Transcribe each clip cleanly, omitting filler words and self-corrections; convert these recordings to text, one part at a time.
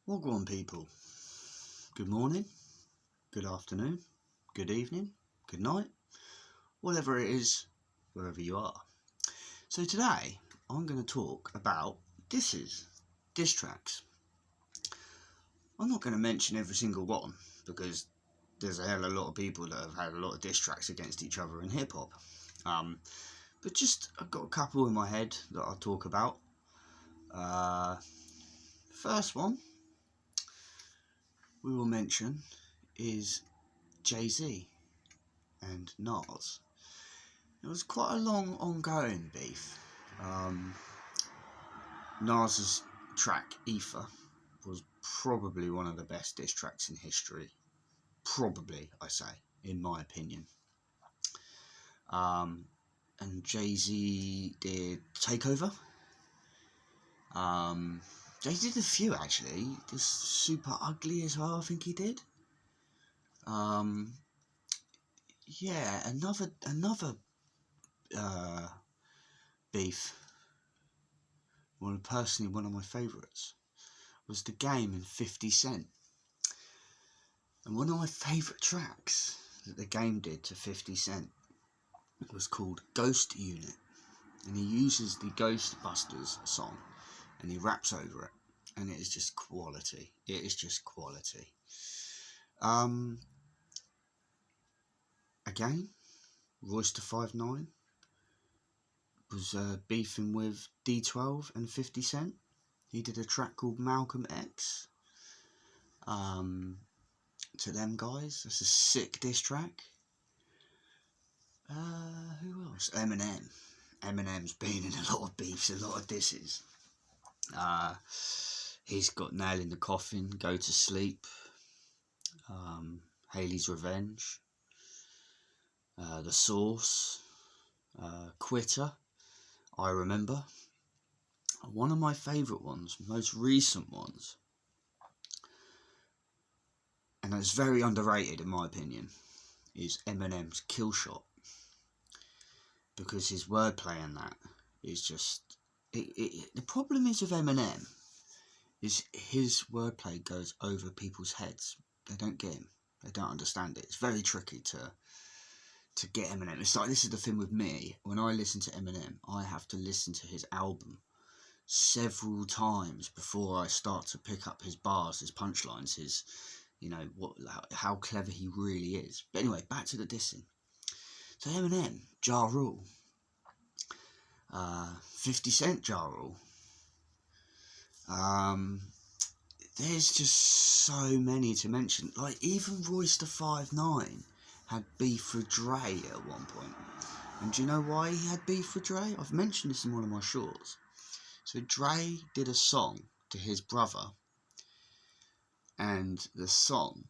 Well, go on, people. Good morning, good afternoon, good evening, good night, whatever it is, wherever you are. So today, I'm going to talk about diss tracks. I'm not going to mention every single one because there's a hell of a lot of people that have had a lot of diss tracks against each other in hip hop. But just I've got a couple in my head that I'll talk about. First one we will mention is Jay-Z and Nas. It was quite a long ongoing beef. Nas's track Ether was probably one of the best diss tracks in history. Probably, I say, in my opinion. And Jay-Z did Takeover. Jay-Z did a few actually. Just Super Ugly as well, I think he did. Yeah, another beef. Personally, one of my favourites was The Game and 50 Cent. And one of my favourite tracks that The Game did to 50 Cent was called Ghost Unit. And he uses the Ghostbusters song and he raps over it. And it is just quality. It is just quality. Again, Royce da 5'9" was beefing with D12 and 50 Cent. He did a track called Malcolm X. To them guys, that's a sick diss track. Who else? Eminem. Eminem's been in a lot of beefs, a lot of disses. He's got Nail in the Coffin, Go to Sleep, Haley's Revenge, The Source, Quitter, I Remember. One of my favourite ones, most recent ones, and it's very underrated in my opinion, is Eminem's Kill Shot. Because his wordplay in that is just... the problem is with Eminem is his wordplay goes over people's heads. They don't get him. They don't understand it. It's very tricky to get Eminem. It's like, this is the thing with me. When I listen to Eminem, I have to listen to his album several times before I start to pick up his bars, his punchlines, his, how clever he really is. But anyway, back to the dissing. So Eminem, Ja Rule, 50 Cent Ja Rule. There's just so many to mention. Like, even Royce da 5'9" had beef with Dre at one point. And do you know why he had beef with Dre? I've mentioned this in one of my shorts. So Dre did a song to his brother, and the song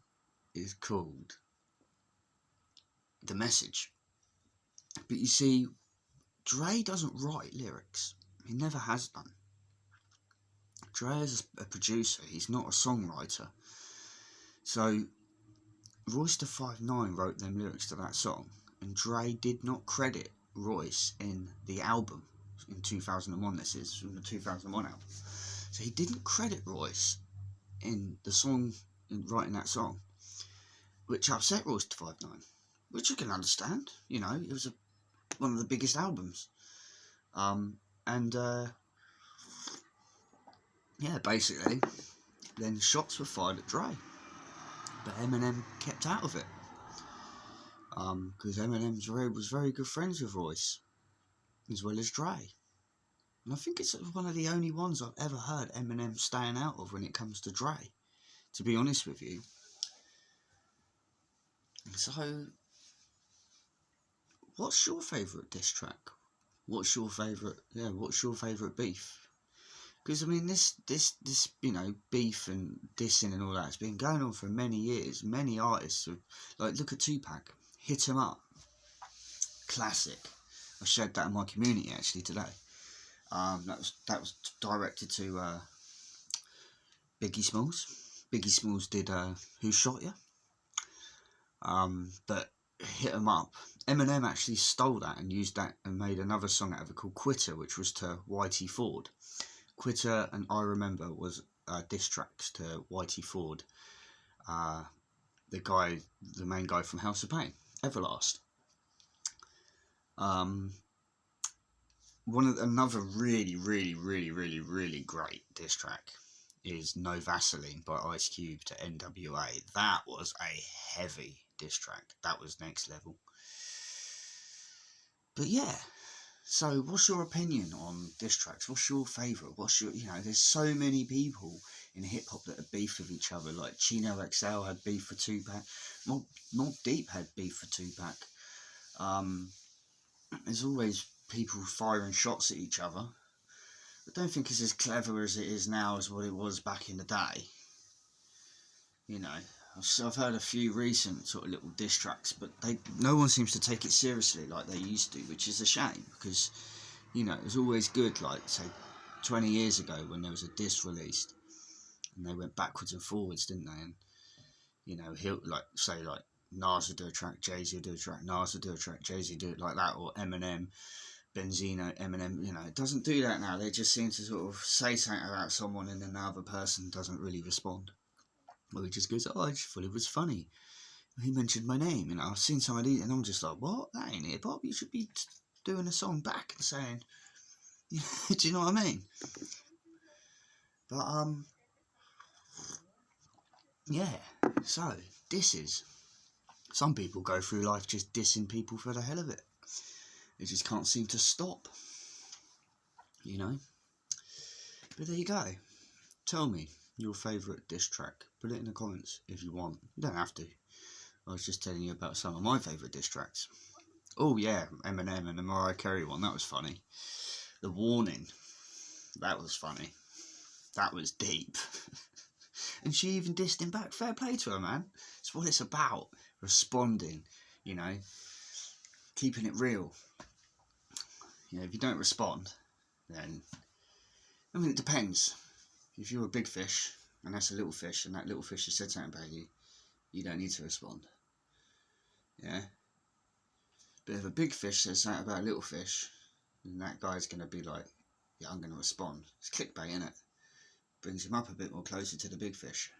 is called The Message. But you see, Dre doesn't write lyrics. He never has done. Dre is a producer, he's not a songwriter. So Royce da 5'9" wrote them lyrics to that song, and Dre did not credit Royce in the album. In 2001, this is from the 2001 album. So he didn't credit Royce in the song, in writing that song, which upset Royce da 5'9", which you can understand. You know, it was one of the biggest albums. Yeah, basically, then shots were fired at Dre, but Eminem kept out of it, because Eminem was very good friends with Royce, as well as Dre, and I think it's one of the only ones I've ever heard Eminem staying out of when it comes to Dre, to be honest with you. So, what's your favourite diss track? What's your favourite beef? Because, I mean, this beef and dissing and all that has been going on for many years. Many artists, like, look at Tupac, Hit 'Em Up, classic. I shared that in my community, actually, today. That was directed to Biggie Smalls. Biggie Smalls did Who Shot Ya? But Hit 'Em Up, Eminem actually stole that and used that and made another song out of it called Quitter, which was to YT Ford. Quitter and I Remember was diss tracks to Whitey Ford, the main guy from House of Pain, Everlast. Another really great diss track is No Vaseline by Ice Cube to NWA. That was a heavy diss track. That was next level. But yeah, so what's your opinion on diss tracks? What's your favourite? There's so many people in hip hop that have beef with each other. Like Chino XL had beef for Tupac. Mobb Deep had beef for Tupac. There's always people firing shots at each other. I don't think it's as clever as it is now as what it was back in the day. You know, I've heard a few recent sort of little diss tracks, but no one seems to take it seriously like they used to, which is a shame, because, you know, it was always good, like, say, 20 years ago when there was a diss released, and they went backwards and forwards, didn't they? And, you know, Nas would do a track, Jay-Z would do a track, Nas would do a track, Jay-Z do it like that, or Eminem, Benzino, Eminem, you know, it doesn't do that now. They just seem to sort of say something about someone and then the other person doesn't really respond. Well, he just goes, I just thought it was funny. He mentioned my name, and I've seen somebody, and I'm just like, what? That ain't it, Bob. You should be doing a song back and saying, do you know what I mean? But, yeah, so, disses. Some people go through life just dissing people for the hell of it. They just can't seem to stop, you know. But there you go. Tell me your favourite diss track. Put it in the comments if you want. You don't have to. I was just telling you about some of my favourite diss tracks. Oh yeah, Eminem and the Mariah Carey one. That was funny. The Warning. That was funny. That was deep. And she even dissed him back. Fair play to her, man. It's what it's about. Responding, you know. Keeping it real. You know, if you don't respond, then, I mean, it depends. If you're a big fish, and that's a little fish, and that little fish has said something about you, you don't need to respond. Yeah? But if a big fish says something about a little fish, then that guy's going to be like, yeah, I'm going to respond. It's clickbait, isn't it? Brings him up a bit more closer to the big fish.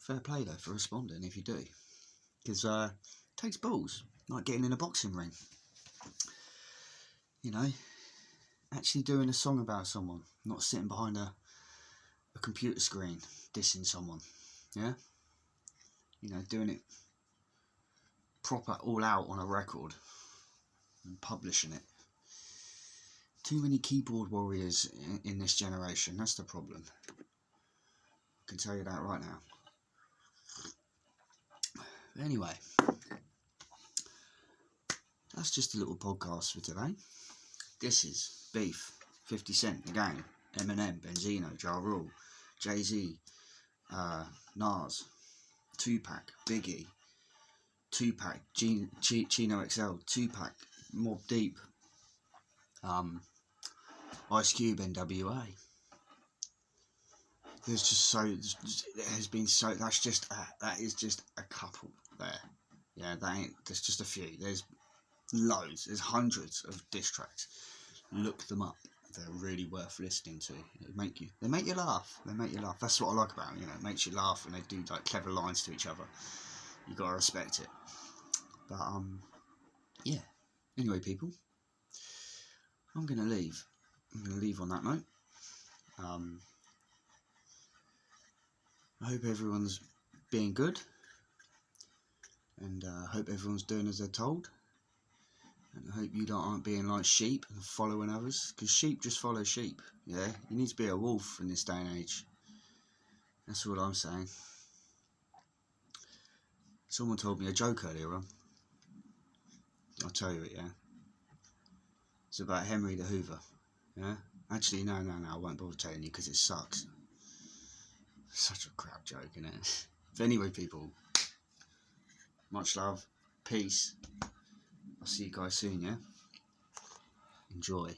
Fair play, though, for responding, if you do. Because it takes balls, like getting in a boxing ring. You know, actually doing a song about someone, not sitting behind a computer screen dissing someone. Yeah, you know, doing it proper, all out on a record and publishing it. Too many keyboard warriors in this generation. That's the problem. I can tell you that right now. But anyway, that's just a little podcast for today. This is Beef, 50 Cent, the Game, Eminem, Benzino, Ja Rule, Jay-Z, Nas, Tupac, Biggie, Tupac, Chino XL, Tupac, Mobb Deep, Ice Cube, NWA. That is just a couple there. Yeah, there's just a few. There's loads. There's hundreds of diss tracks. Look them up. They're really worth listening to. They make you laugh. That's what I like about them. You know, it makes you laugh when they do like clever lines to each other. You gotta respect it. But yeah. Anyway, people, I'm gonna leave. On that note. I hope everyone's being good, and I hope everyone's doing as they're told, and I hope you aren't being like sheep and following others, because sheep just follow sheep. Yeah, you need to be a wolf in this day and age. That's all I'm saying. Someone told me a joke earlier on. I'll tell you it, yeah. It's about Henry the Hoover. Yeah? Actually, no, I won't bother telling you because it sucks. Such a crap joke, isn't it? But anyway, people, much love, peace. I'll see you guys soon, yeah? Enjoy.